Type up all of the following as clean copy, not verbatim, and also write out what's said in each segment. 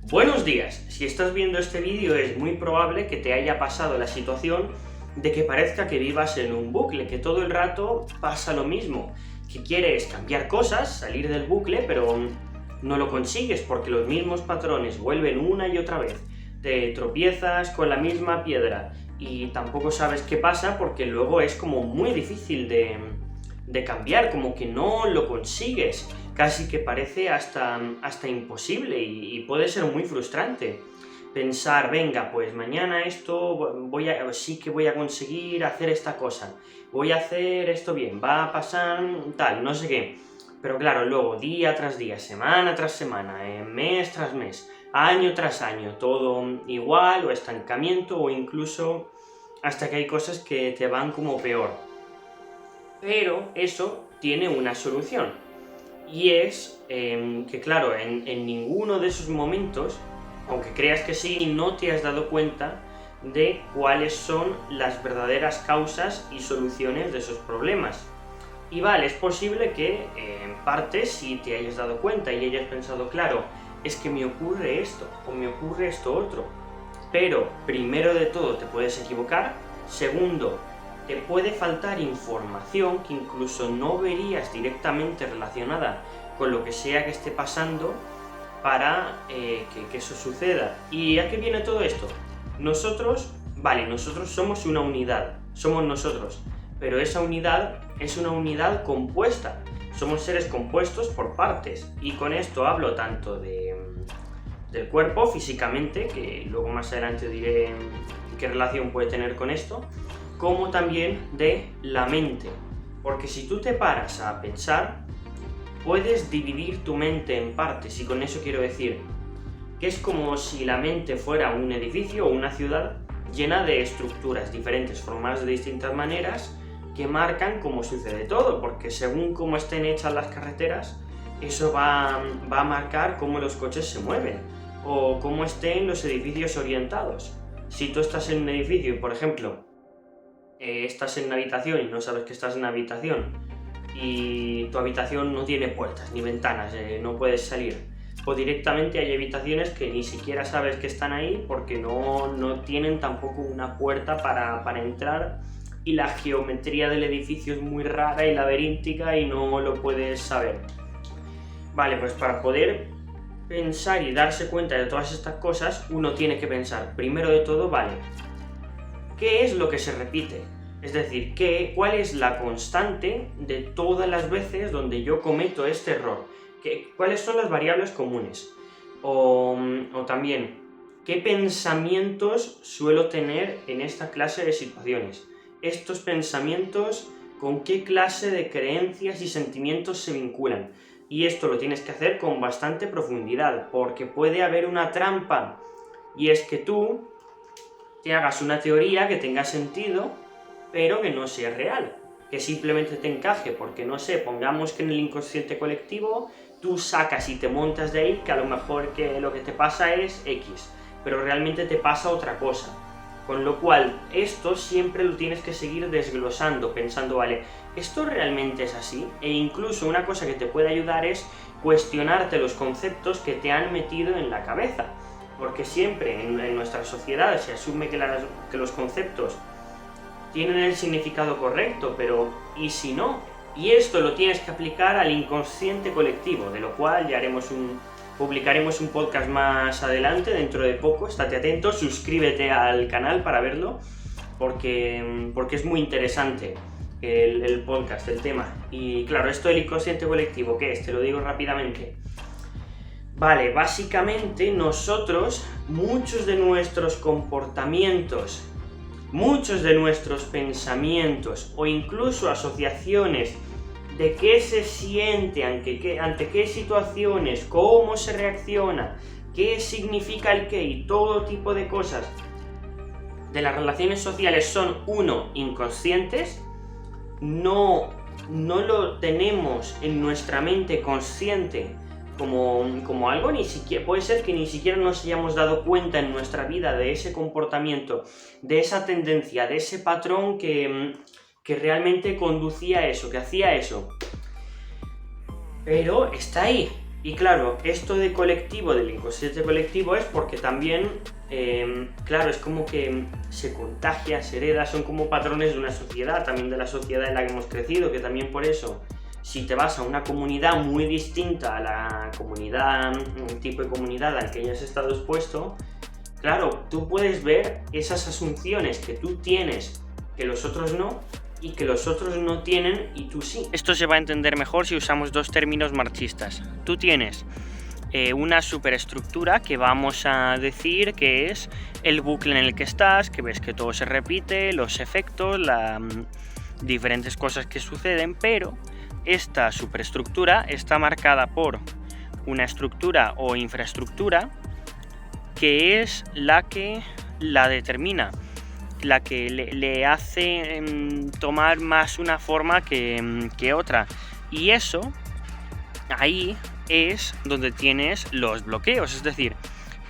Buenos días, si estás viendo este vídeo es muy probable que te haya pasado la situación de que parezca que vivas en un bucle, que todo el rato pasa lo mismo, que quieres cambiar cosas, salir del bucle, pero no lo consigues porque los mismos patrones vuelven una y otra vez, te tropiezas con la misma piedra y tampoco sabes qué pasa porque luego es como muy difícil de cambiar, como que no lo consigues. Casi que parece hasta imposible y puede ser muy frustrante. Pensar, venga, pues mañana sí que voy a conseguir hacer esta cosa, voy a hacer esto bien, va a pasar tal, no sé qué. Pero claro, luego día tras día, semana tras semana, mes tras mes, año tras año, todo igual o estancamiento o incluso hasta que hay cosas que te van como peor. Pero eso tiene una solución. Y es que, claro, en ninguno de esos momentos, aunque creas que sí, no te has dado cuenta de cuáles son las verdaderas causas y soluciones de esos problemas. Y vale, es posible que en parte sí te hayas dado cuenta y hayas pensado, claro, es que me ocurre esto o me ocurre esto otro. Pero, primero de todo, te puedes equivocar. Segundo, te puede faltar información que incluso no verías directamente relacionada con lo que sea que esté pasando para que eso suceda. ¿Y a qué viene todo esto? Nosotros somos una unidad, somos nosotros, pero esa unidad es una unidad compuesta. Somos seres compuestos por partes, y con esto hablo tanto del cuerpo físicamente, que luego más adelante diré qué relación puede tener con esto, como también de la mente, porque si tú te paras a pensar, puedes dividir tu mente en partes, y con eso quiero decir que es como si la mente fuera un edificio o una ciudad llena de estructuras diferentes, formadas de distintas maneras, que marcan cómo sucede todo, porque según cómo estén hechas las carreteras, eso va a marcar cómo los coches se mueven, o cómo estén los edificios orientados. Si tú estás en un edificio y, por ejemplo, estás en una habitación y no sabes que estás en una habitación y tu habitación no tiene puertas ni ventanas, no puedes salir, o directamente hay habitaciones que ni siquiera sabes que están ahí porque no tienen tampoco una puerta para entrar, y la geometría del edificio es muy rara y laberíntica y no lo puedes saber. Vale, pues para poder pensar y darse cuenta de todas estas cosas, uno tiene que pensar, primero de todo, vale, ¿qué es lo que se repite? Es decir, ¿cuál es la constante de todas las veces donde yo cometo este error? ¿Cuáles son las variables comunes? O también, ¿qué pensamientos suelo tener en esta clase de situaciones? Estos pensamientos, ¿con qué clase de creencias y sentimientos se vinculan? Y esto lo tienes que hacer con bastante profundidad, porque puede haber una trampa, y es que tú te hagas una teoría que tenga sentido, pero que no sea real, que simplemente te encaje, porque no sé, pongamos que en el inconsciente colectivo tú sacas y te montas de ahí que a lo mejor que lo que te pasa es X, pero realmente te pasa otra cosa. Con lo cual, esto siempre lo tienes que seguir desglosando, pensando, vale, ¿esto realmente es así? E incluso una cosa que te puede ayudar es cuestionarte los conceptos que te han metido en la cabeza, porque siempre en nuestra sociedad se asume que los conceptos tienen el significado correcto, pero ¿y si no? Y esto lo tienes que aplicar al inconsciente colectivo, de lo cual ya publicaremos un podcast más adelante, dentro de poco. Estate atento, suscríbete al canal para verlo, porque es muy interesante el podcast, el tema. Y claro, esto del inconsciente colectivo, ¿qué es? Te lo digo rápidamente. Vale, básicamente nosotros, muchos de nuestros comportamientos, muchos de nuestros pensamientos o incluso asociaciones de qué se siente ante qué situaciones, cómo se reacciona, qué significa el qué y todo tipo de cosas de las relaciones sociales son, uno, inconscientes, no lo tenemos en nuestra mente consciente como algo, puede ser que ni siquiera nos hayamos dado cuenta en nuestra vida de ese comportamiento, de esa tendencia, de ese patrón que realmente conducía a eso, que hacía eso. Pero está ahí, Y claro, esto de colectivo, del inconsciente colectivo, es porque también, claro, es como que se contagia, se hereda, son como patrones de una sociedad, también de la sociedad en la que hemos crecido, que también por eso, si te vas a una comunidad muy distinta a la comunidad, un tipo de comunidad al que hayas estado expuesto, claro, tú puedes ver esas asunciones que tú tienes que los otros no, y que los otros no tienen y tú sí. Esto se va a entender mejor si usamos dos términos marxistas. Tú tienes una superestructura que vamos a decir que es el bucle en el que estás, que ves que todo se repite, los efectos, diferentes cosas que suceden, pero esta superestructura está marcada por una estructura o infraestructura que es la que la determina, la que le hace tomar más una forma que otra. Y eso, ahí es donde tienes los bloqueos. Es decir,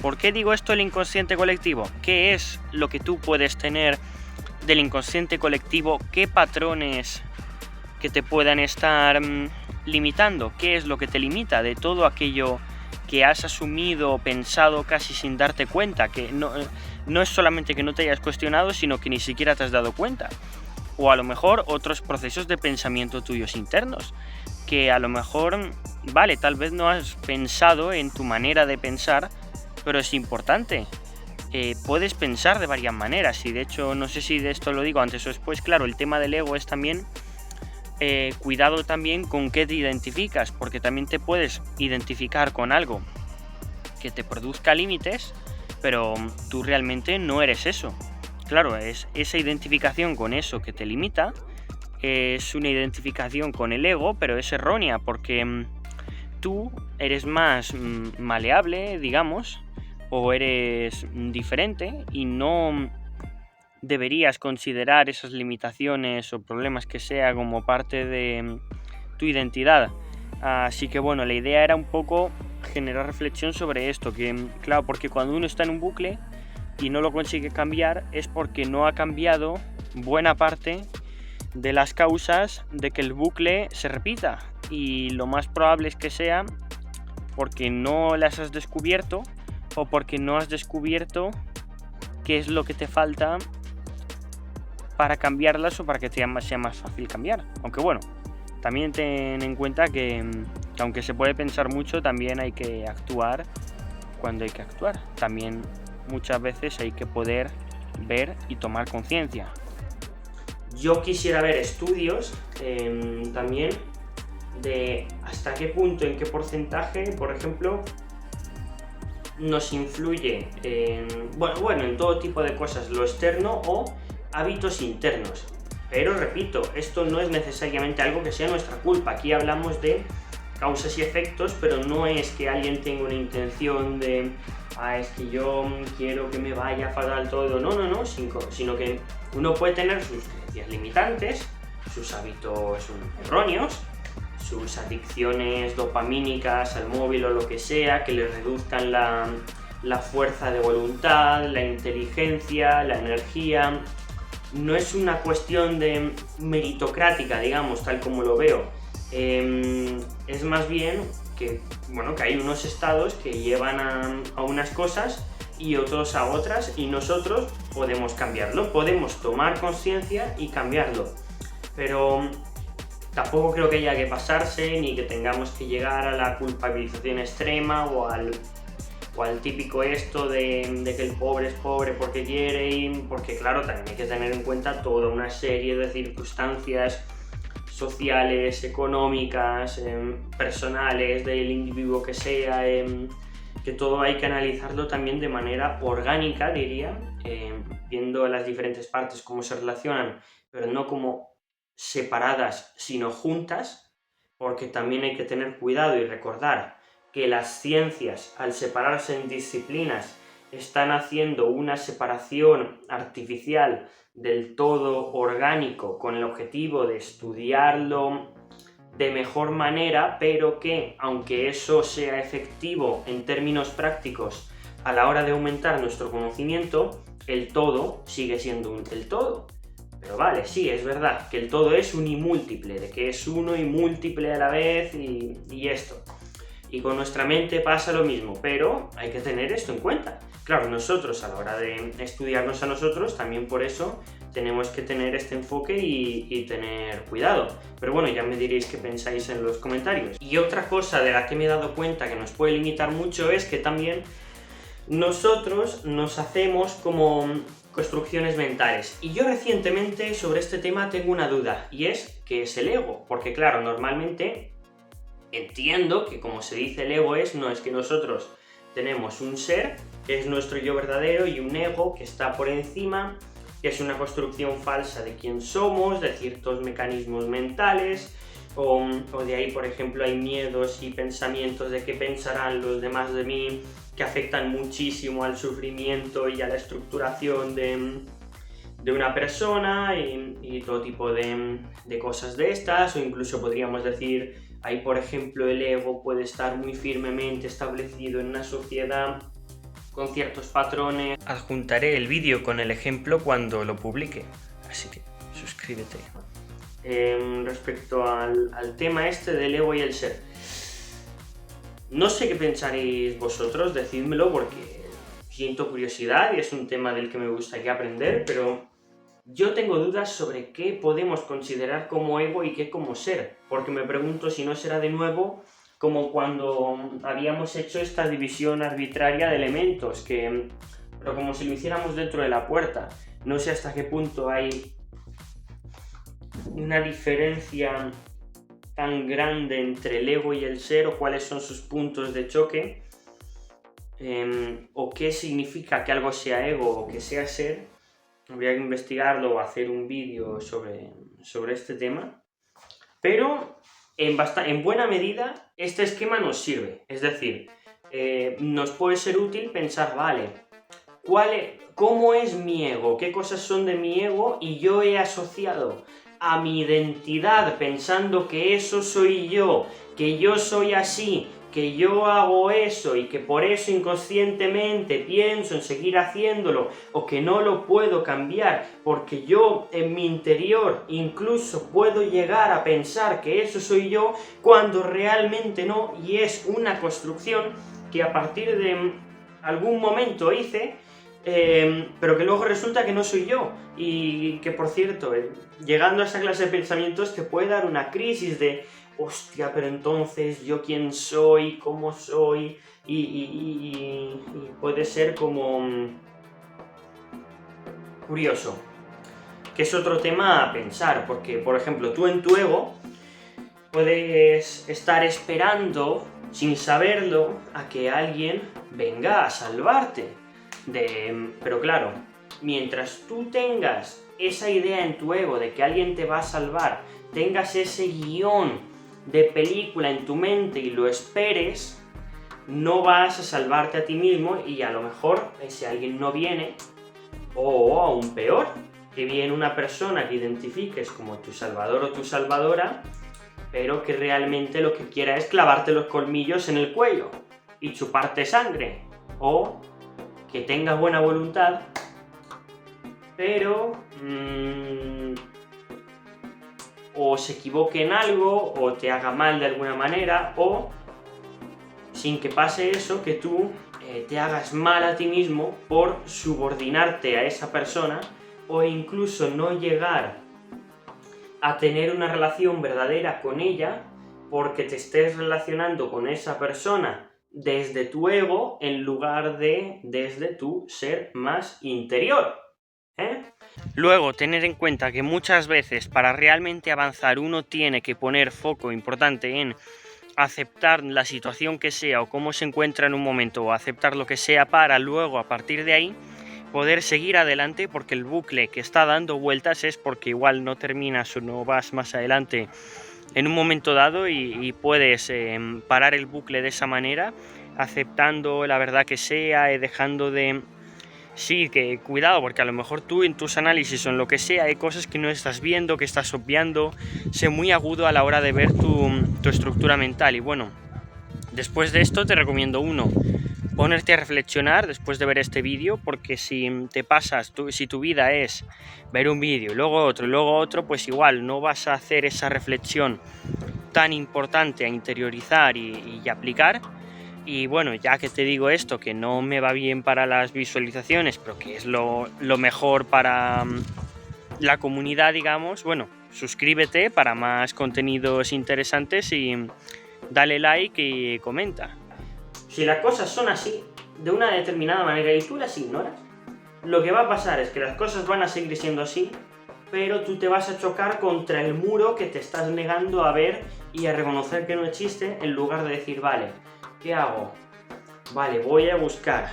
¿por qué digo esto del inconsciente colectivo? ¿Qué es lo que tú puedes tener del inconsciente colectivo? ¿Qué patrones que te puedan estar limitando? ¿Qué es lo que te limita de todo aquello que has asumido, pensado casi sin darte cuenta? Que no es solamente que no te hayas cuestionado, sino que ni siquiera te has dado cuenta. O a lo mejor otros procesos de pensamiento tuyos internos, que a lo mejor, vale, tal vez no has pensado en tu manera de pensar, pero es importante. Puedes pensar de varias maneras, y de hecho, no sé si de esto lo digo antes o después, claro, el tema del ego es también cuidado también con qué te identificas, porque también te puedes identificar con algo que te produzca límites, pero tú realmente no eres eso. Claro, es esa identificación con eso que te limita, es una identificación con el ego, pero es errónea, porque tú eres más maleable, digamos, o eres diferente, y no deberías considerar esas limitaciones o problemas que sea como parte de tu identidad. Así que bueno, la idea era un poco generar reflexión sobre esto, que claro, porque cuando uno está en un bucle y no lo consigue cambiar es porque no ha cambiado buena parte de las causas de que el bucle se repita, y lo más probable es que sea porque no las has descubierto, o porque no has descubierto qué es lo que te falta para cambiarlas, o para que sea más fácil cambiar. Aunque bueno, también ten en cuenta que aunque se puede pensar mucho, también hay que actuar cuando hay que actuar. También muchas veces hay que poder ver y tomar conciencia. Yo quisiera ver estudios también de hasta qué punto, en qué porcentaje, por ejemplo, nos influye en todo tipo de cosas, lo externo o hábitos internos. Pero repito, esto no es necesariamente algo que sea nuestra culpa. Aquí hablamos de causas y efectos, pero no es que alguien tenga una intención de es que yo quiero que me vaya fatal todo. No, sino que uno puede tener sus creencias limitantes, sus hábitos erróneos, sus adicciones dopamínicas al móvil o lo que sea, que le reduzcan la fuerza de voluntad, la inteligencia, la energía. No es una cuestión de meritocrática, digamos, tal como lo veo. Es más bien que hay unos estados que llevan a unas cosas y otros a otras, y nosotros podemos cambiarlo, podemos tomar conciencia y cambiarlo. Pero tampoco creo que haya que pasarse, ni que tengamos que llegar a la culpabilización extrema o al típico esto de que el pobre es pobre porque quiere, porque claro, también hay que tener en cuenta toda una serie de circunstancias sociales, económicas, personales, del individuo que sea, que todo hay que analizarlo también de manera orgánica, diría, viendo las diferentes partes cómo se relacionan, pero no como separadas, sino juntas, porque también hay que tener cuidado y recordar que las ciencias, al separarse en disciplinas, están haciendo una separación artificial del todo orgánico con el objetivo de estudiarlo de mejor manera, pero que, aunque eso sea efectivo en términos prácticos a la hora de aumentar nuestro conocimiento, el todo sigue siendo el todo. Pero vale, sí, es verdad que el todo es unimúltiple, de que es uno y múltiple a la vez y esto. Y con nuestra mente pasa lo mismo, pero hay que tener esto en cuenta. Claro, nosotros a la hora de estudiarnos a nosotros, también por eso tenemos que tener este enfoque y tener cuidado. Pero bueno, ya me diréis qué pensáis en los comentarios. Y otra cosa de la que me he dado cuenta que nos puede limitar mucho es que también nosotros nos hacemos como construcciones mentales. Y yo recientemente sobre este tema tengo una duda, y es ¿qué es el ego? Porque claro, normalmente entiendo que como se dice el ego no es que nosotros tenemos un ser, que es nuestro yo verdadero, y un ego que está por encima, que es una construcción falsa de quién somos, de ciertos mecanismos mentales, o de ahí, por ejemplo, hay miedos y pensamientos de qué pensarán los demás de mí, que afectan muchísimo al sufrimiento y a la estructuración de una persona y todo tipo de cosas de estas, o incluso podríamos decir, ahí por ejemplo el ego puede estar muy firmemente establecido en una sociedad con ciertos patrones. Adjuntaré el vídeo con el ejemplo cuando lo publique, así que suscríbete. Respecto al tema este del ego y el ser, no sé qué pensaréis vosotros, decídmelo porque siento curiosidad y es un tema del que me gustaría aprender, pero yo tengo dudas sobre qué podemos considerar como ego y qué como ser, porque me pregunto si no será de nuevo como cuando habíamos hecho esta división arbitraria de elementos, pero como si lo hiciéramos dentro de la puerta. No sé hasta qué punto hay una diferencia tan grande entre el ego y el ser, o cuáles son sus puntos de choque, o qué significa que algo sea ego o que sea ser. Habría que investigarlo o hacer un vídeo sobre este tema, pero en buena medida este esquema nos sirve, es decir, nos puede ser útil pensar, vale, ¿cómo es mi ego? ¿Qué cosas son de mi ego? Y yo he asociado a mi identidad pensando que eso soy yo, que yo soy así, que yo hago eso y que por eso inconscientemente pienso en seguir haciéndolo, o que no lo puedo cambiar porque yo en mi interior incluso puedo llegar a pensar que eso soy yo cuando realmente no, y es una construcción que a partir de algún momento hice, pero que luego resulta que no soy yo, y que por cierto, llegando a esa clase de pensamientos te puede dar una crisis de hostia, pero entonces yo quién soy, cómo soy, y puede ser como curioso, que es otro tema a pensar, porque por ejemplo tú en tu ego puedes estar esperando sin saberlo a que alguien venga a salvarte, pero claro, mientras tú tengas esa idea en tu ego de que alguien te va a salvar, tengas ese guión de película en tu mente y lo esperes, no vas a salvarte a ti mismo, y a lo mejor ese alguien no viene, o aún peor, que viene una persona que identifiques como tu salvador o tu salvadora, pero que realmente lo que quiera es clavarte los colmillos en el cuello y chuparte sangre, o que tengas buena voluntad, pero o se equivoque en algo, o te haga mal de alguna manera, o sin que pase eso, que tú te hagas mal a ti mismo por subordinarte a esa persona, o incluso no llegar a tener una relación verdadera con ella porque te estés relacionando con esa persona desde tu ego en lugar de desde tu ser más interior. Luego, tener en cuenta que muchas veces para realmente avanzar uno tiene que poner foco importante en aceptar la situación que sea o cómo se encuentra en un momento, o aceptar lo que sea para luego a partir de ahí poder seguir adelante, porque el bucle que está dando vueltas es porque igual no terminas o no vas más adelante en un momento dado, y puedes parar el bucle de esa manera, aceptando la verdad que sea, dejando de... Sí, que cuidado, porque a lo mejor tú en tus análisis o en lo que sea hay cosas que no estás viendo, que estás obviando. Sé muy agudo a la hora de ver tu estructura mental. Y bueno, después de esto te recomiendo ponerte a reflexionar después de ver este vídeo, porque si te pasas, si tu vida es ver un vídeo y luego otro, pues igual no vas a hacer esa reflexión tan importante a interiorizar y aplicar. Y bueno, ya que te digo esto, que no me va bien para las visualizaciones, pero que es lo mejor para la comunidad, digamos, bueno, suscríbete para más contenidos interesantes y dale like y comenta. Si las cosas son así, de una determinada manera, y tú las ignoras, lo que va a pasar es que las cosas van a seguir siendo así, pero tú te vas a chocar contra el muro que te estás negando a ver y a reconocer que no existe, en lugar de decir, vale, ¿qué hago? Vale, voy a buscar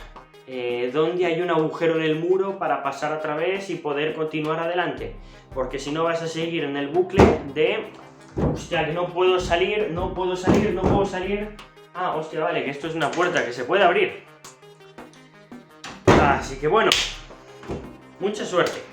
dónde hay un agujero en el muro para pasar a través y poder continuar adelante. Porque si no vas a seguir en el bucle de... Hostia, que no puedo salir, no puedo salir, no puedo salir. Ah, hostia, vale, que esto es una puerta que se puede abrir. Así que bueno, mucha suerte.